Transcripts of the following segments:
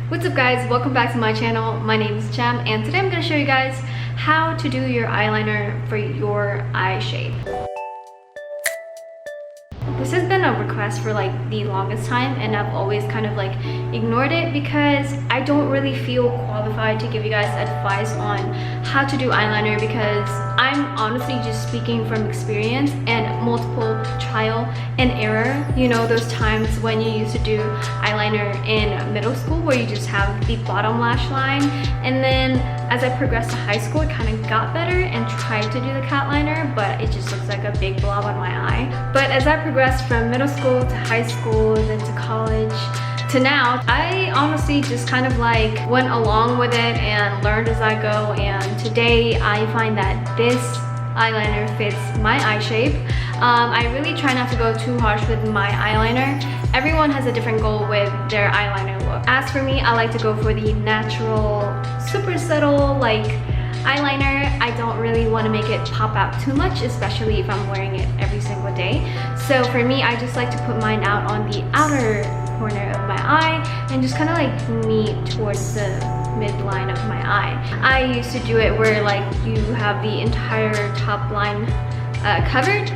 What's up guys, welcome back to my channel. My name is Jem and today I'm going to show you guys how to do your eyeliner for your eye shape. This has been a request for like the longest time and I've always kind of like ignored it because I don't really feel qualified to give you guys advice on how to do eyeliner because I'm honestly just speaking from experience and multiple trial and error. You know, those times when you used to do eyeliner in middle school where you just have the bottom lash line, and then as I progressed to high school it kind of got better and tried to do the cat liner, but it just looks like a big blob on my eye. But as I progressed from middle school to high school, then to college, to now, I honestly just kind of like went along with it and learned as I go, and today I find that this eyeliner fits my eye shape. I really try not to go too harsh with my eyeliner. Everyone has a different goal with their eyeliner look. As for me, I like to go for the natural, super subtle like eyeliner. I don't really want to make it pop out too much, especially if I'm wearing it every single day. So for me, I just like to put mine out on the outer corner of my eye and just kind of like meet towards the midline of my eye. I used to do it where like you have the entire top line covered,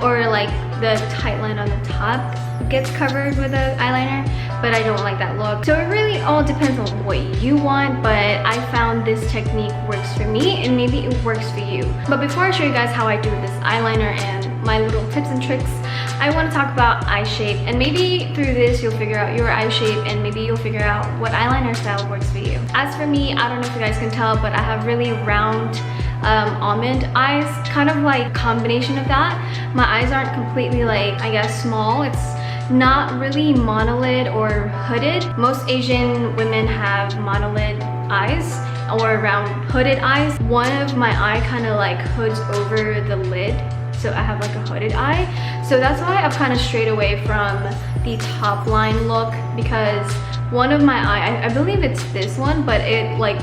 or like the tight line on the top gets covered with the eyeliner, but I don't like that look. So it really all depends on what you want, but I found this technique works for me and maybe it works for you. But before I show you guys how I do this eyeliner and my little tips and tricks, I want to talk about eye shape, and maybe through this you'll figure out your eye shape and maybe you'll figure out what eyeliner style works for you. As for me, I don't know if you guys can tell, but I have really round almond eyes, kind of like combination of that. My eyes aren't completely like, I guess, small. It's not really monolid or hooded. Most Asian women have monolid eyes or around hooded eyes. One of my eye kind of like hoods over the lid, so I have like a hooded eye. So that's why I've kind of strayed away from the top line look, because one of my eye, I believe it's this one, but it like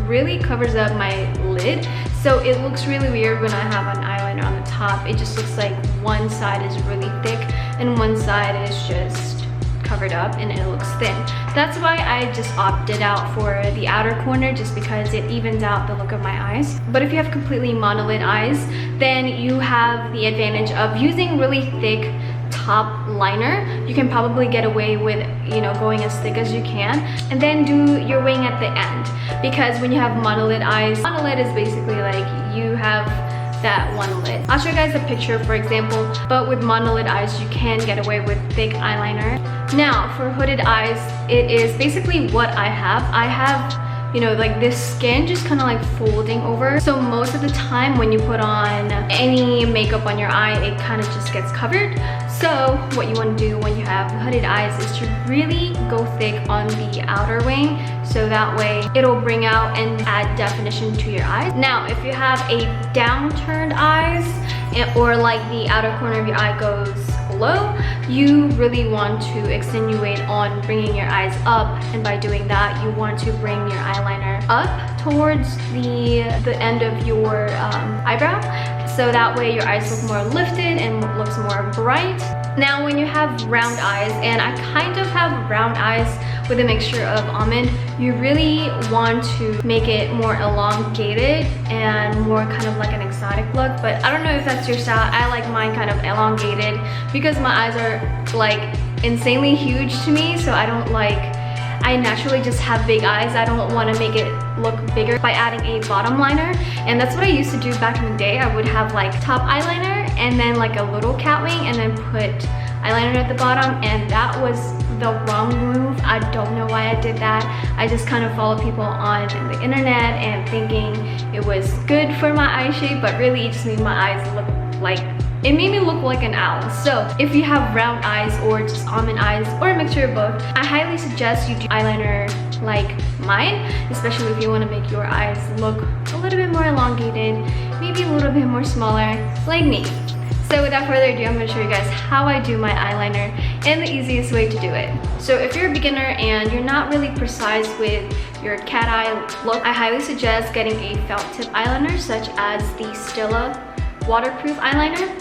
really covers up my lid, so it looks really weird when I have an eyeliner on the top. It just looks like one side is really thick and one side is just covered up and it looks thin. That's why I just opted out for the outer corner, just because it evens out the look of my eyes. But if you have completely monolid eyes, then you have the advantage of using really thick top liner. You can probably get away with, you know, going as thick as you can, and then do your wing at the end, because when you have monolid eyes, monolid is basically like you have that one lid. I'll show you guys a picture for example, but with monolid eyes you can get away with thick eyeliner. Now for hooded eyes, it is basically what I have, you know, like this skin just kind of like folding over. So most of the time when you put on any makeup on your eye, it kind of just gets covered. So what you want to do when you have hooded eyes is to really go thick on the outer wing, so that way it'll bring out and add definition to your eyes. Now if you have a downturned eyes, or like the outer corner of your eye goes below, you really want to accentuate on bringing your eyes up, and by doing that you want to bring your eyeliner up towards the end of your eyebrow, so that way your eyes look more lifted and looks more bright. Now when you have round eyes, and I kind of have round eyes with a mixture of almond, you really want to make it more elongated and more kind of like an exotic look. But I don't know if that's your style. I like mine kind of elongated because my eyes are like insanely huge to me, so I naturally just have big eyes. I don't want to make it look bigger by adding a bottom liner, and that's what I used to do back in the day. I would have like top eyeliner and then like a little cat wing and then put eyeliner at the bottom, and that was the wrong move. I don't know why I did that. I just kind of followed people on the internet and thinking it was good for my eye shape, but really it just made my eyes look like, it made me look like an owl. So if you have round eyes or just almond eyes or a mixture of both, I highly suggest you do eyeliner like mine, especially if you want to make your eyes look a little bit more elongated, maybe a little bit more smaller like me. So without further ado, I'm going to show you guys how I do my eyeliner and the easiest way to do it. So if you're a beginner and you're not really precise with your cat eye look, I highly suggest getting a felt tip eyeliner such as the Stila waterproof eyeliner.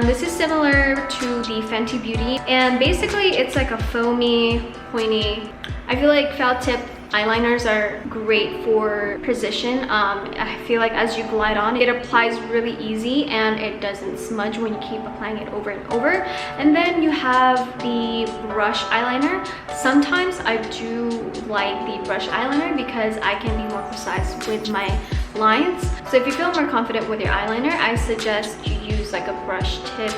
This is similar to the Fenty Beauty, and basically it's like a foamy, pointy I feel like felt tip eyeliners are great for precision. I feel like as you glide on, it applies really easy and it doesn't smudge when you keep applying it over and over. And then you have the brush eyeliner. Sometimes I do like the brush eyeliner because I can be more precise with my lines. So if you feel more confident with your eyeliner, I suggest you use like a brush tip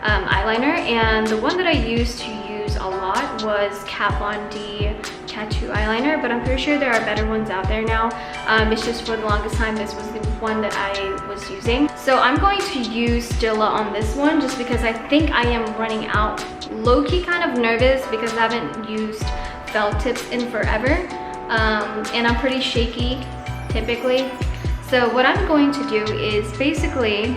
eyeliner. And the one that I used to use a lot was Kat Von D tattoo eyeliner, but I'm pretty sure there are better ones out there now. It's just for the longest time this was the one that I was using. So I'm going to use Stila on this one just because I think I am running out. Low-key kind of nervous because I haven't used felt tips in forever, and I'm pretty shaky typically. So what I'm going to do is basically,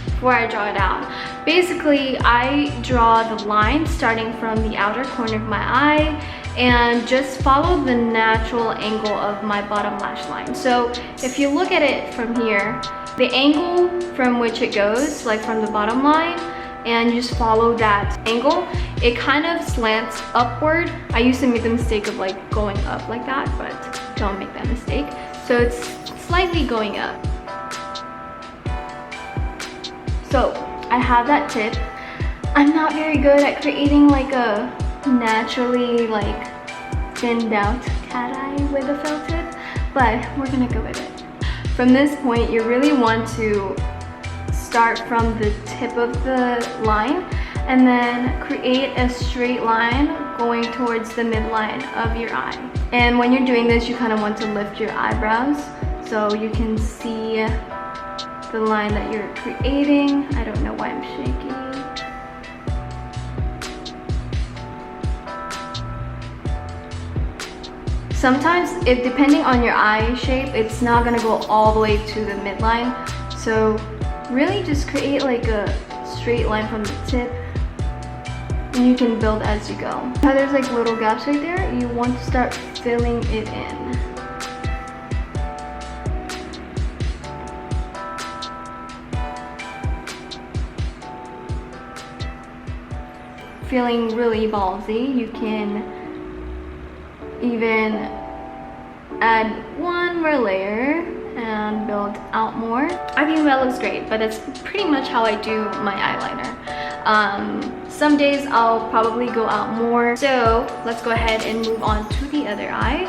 before I draw it out, basically I draw the line starting from the outer corner of my eye and just follow the natural angle of my bottom lash line. So if you look at it from here, the angle from which it goes, like from the bottom line, and you just follow that angle, it kind of slants upward. I used to make the mistake of like going up like that, but don't make that mistake. So it's slightly going up. So I have that tip. I'm not very good at creating like a naturally like thinned out cat eye with a felt tip, but we're gonna go with it. From this point, you really want to start from the tip of the line and then create a straight line going towards the midline of your eye. And when you're doing this, you kind of want to lift your eyebrows so you can see the line that you're creating. I don't know why I'm shaking. Sometimes, if depending on your eye shape, it's not gonna go all the way to the midline. So really just create like a straight line from the tip and you can build as you go. Now there's like little gaps right there, you want to start filling it in. Feeling really ballsy, you can even add one more layer and build out more. I think that looks great, but that's pretty much how I do my eyeliner. Some days I'll probably go out more. So let's go ahead and move on to the other eye.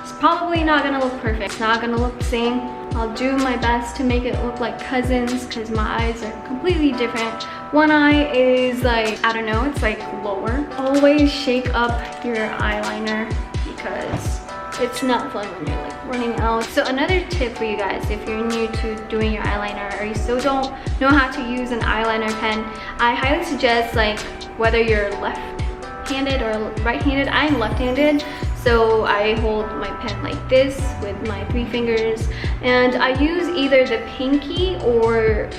It's probably not gonna look perfect. It's not gonna look the same. I'll do my best to make it look like cousins because my eyes are completely different. One eye is like, I don't know, it's like lower. Always shake up your eyeliner because it's not fun when you're like running out. So another tip for you guys, if you're new to doing your eyeliner or you still don't know how to use an eyeliner pen, I highly suggest, like, whether you're left-handed or right-handed. I'm left-handed, so I hold my pen like this with my 3 fingers, and I use either the pinky or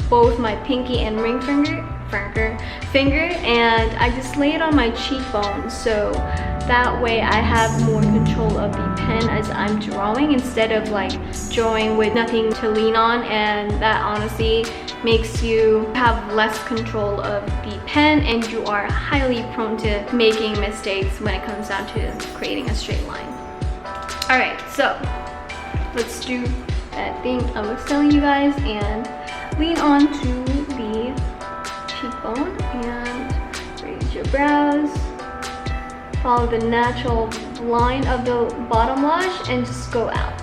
both my pinky and ring finger, and I just lay it on my cheekbone, so that way I have more control of the pen as I'm drawing instead of like drawing with nothing to lean on, and that honestly makes you have less control of the pen and you are highly prone to making mistakes when it comes down to creating a straight line. Alright, so let's do that thing I was telling you guys and lean on to the cheekbone and raise your brows. Follow the natural line of the bottom lash and just go out.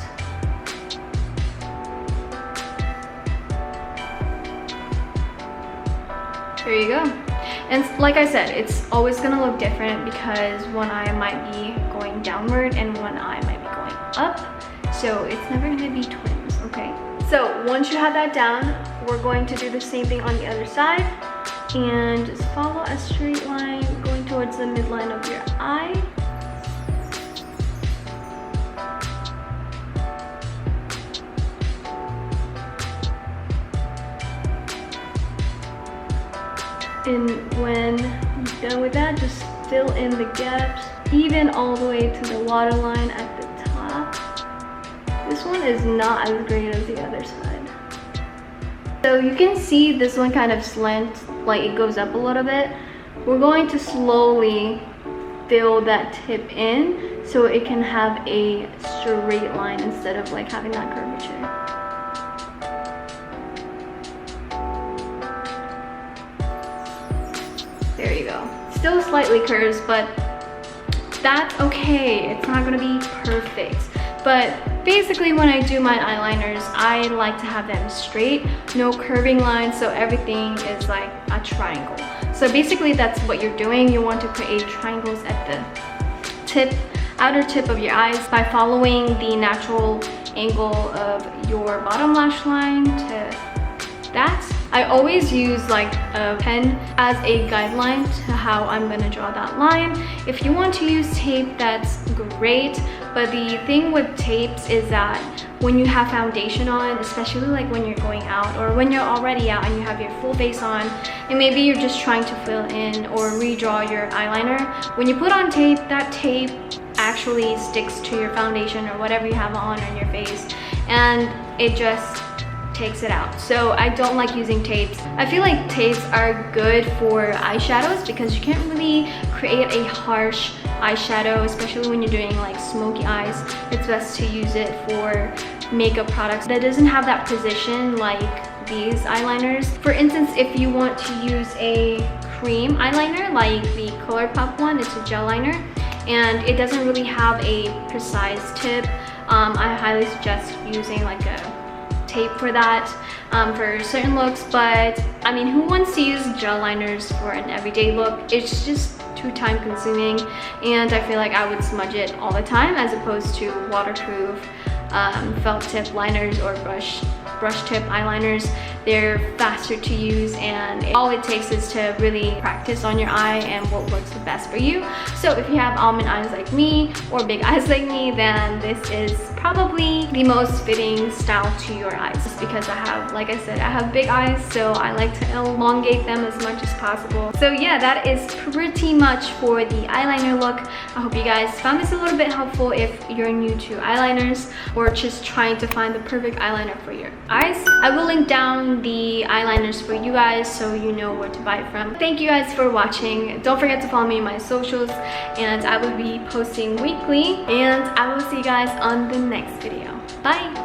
There you go. And like I said, it's always gonna look different because one eye might be going downward and one eye might be going up. So it's never gonna be twins, okay? So once you have that down, we're going to do the same thing on the other side and just follow a straight line going towards the midline of your eye. And when you're done with that, just fill in the gaps, even all the way to the waterline at the top. This one is not as great as the other side. So you can see this one kind of slants, like it goes up a little bit. We're going to slowly fill that tip in so it can have a straight line instead of like having that curvature. There you go. Still slightly curves, but that's okay. It's not gonna be perfect. But basically when I do my eyeliners, I like to have them straight, no curving lines, so everything is like a triangle. So basically that's what you're doing. You want to create triangles at the tip, outer tip of your eyes by following the natural angle of your bottom lash line to that. I always use like a pen as a guideline to how I'm gonna draw that line. If you want to use tape, that's great, but the thing with tapes is that when you have foundation on, especially like when you're going out or when you're already out and you have your full face on and maybe you're just trying to fill in or redraw your eyeliner, when you put on tape, that tape actually sticks to your foundation or whatever you have on your face, and it just takes it out. So I don't like using tapes. I feel like tapes are good for eyeshadows because you can't really create a harsh eyeshadow, especially when you're doing like smoky eyes. It's best to use it for makeup products that doesn't have that precision like these eyeliners. For instance, if you want to use a cream eyeliner like the ColourPop one, it's a gel liner and it doesn't really have a precise tip, I highly suggest using like a tape for that for certain looks. But I mean, who wants to use gel liners for an everyday look? It's just too time consuming and I feel like I would smudge it all the time as opposed to waterproof felt tip liners or brush tip eyeliners. They're faster to use and all it takes is to really practice on your eye and what works the best for you. So if you have almond eyes like me or big eyes like me, then this is probably the most fitting style to your eyes, just because I have, like I said, I have big eyes, so I like to elongate them as much as possible. So yeah, that is pretty much for the eyeliner look. I hope you guys found this a little bit helpful if you're new to eyeliners or just trying to find the perfect eyeliner for your eyes. I will link down the eyeliners for you guys so you know where to buy it from. Thank you guys for watching. Don't forget to follow me on my socials and I will be posting weekly, and I will see you guys on the next video. Bye!